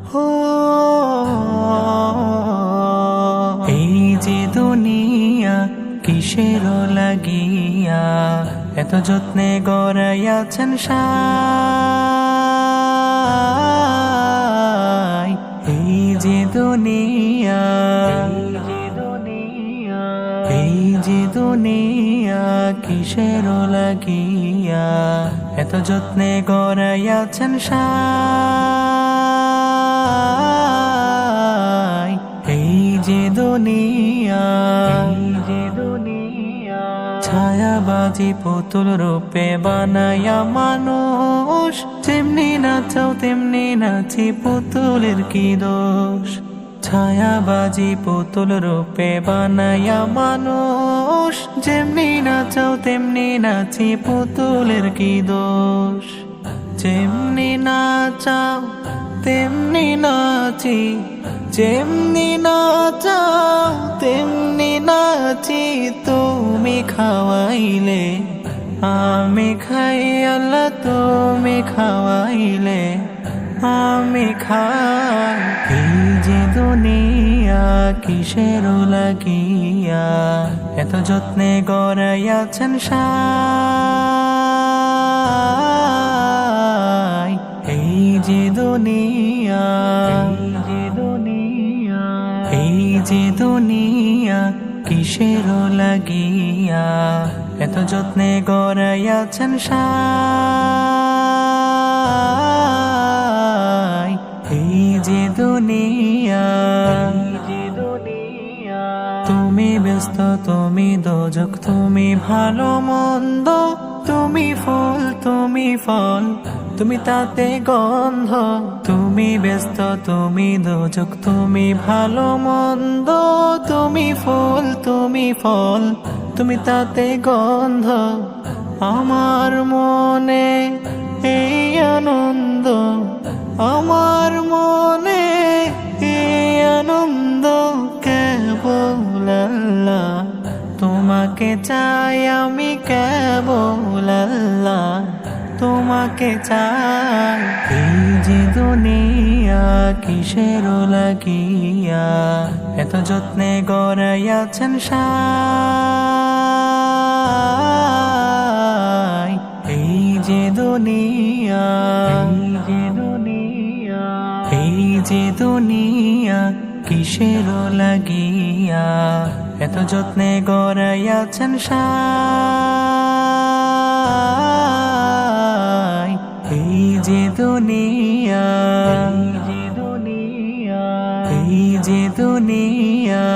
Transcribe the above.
হো এই যে দুনিয়া কিসের লাগিয়া এত যত্নে গড়াইয়াছেন সাই এই যে দুনিয়া এই যে দুনিয়া কিসের লাগিয়া এত যত্নে গড়াইয়াছেন সাই এই যে দুনিয়া ছায়াবাজি পুতুল রূপে বানায়া মানুষ যেমনি নাচাও তেমনি নাচি পুতুলের কি দোষ ছায়াবাজি পুতুল রূপে বানায়া মানুষ যেমনি নাচাও তেমনি নাচি পুতুলের কি দোষ যেমনি নাচাও তেমনি নাচি যেমনি নাচাও তেমনি নাচি তুমি খাওয়াইলে আমি খাই আল্লাহ তুমি খাওয়াইলে আমি খাই এই যে দুনিয়া কিসের লাগিয়া এত যত্নে গড়াইয়াছেন সাই এই যে দুনিয়া এই যে দুনিয়া কিসের লাগিয়া এত যত্নে গড়াইয়াছেন সাই এই যে দুনিয়া তুমি ব্যস্ত তুমি দোজক তুমি ভালো মন্দ তুমি ফুল তুমি ফল তুমি তাতে গন্ধ তুমি ব্যস্ত তুমি দোজক তুমি ভালো মন্দ তুমি ফুল তুমি ফল তুমি তাতে গন্ধ আমার মনে এই আনন্দ আমার মনে এই আনন্দ কেবল আল্লাহ তোমাকে চাই আমি কেবল আল্লাহ তোমাকে চাই এই যে দুনিয়া কিসের লাগিয়া এত যত্নে গড়াইয়াছেন সাই এই যে দুনিয়া এই যে দুনিয়া কিসের লাগিয়া এত যত্নে গড়াইয়াছেন সাই এই যে দুনিয়া এই যে দুনিয়া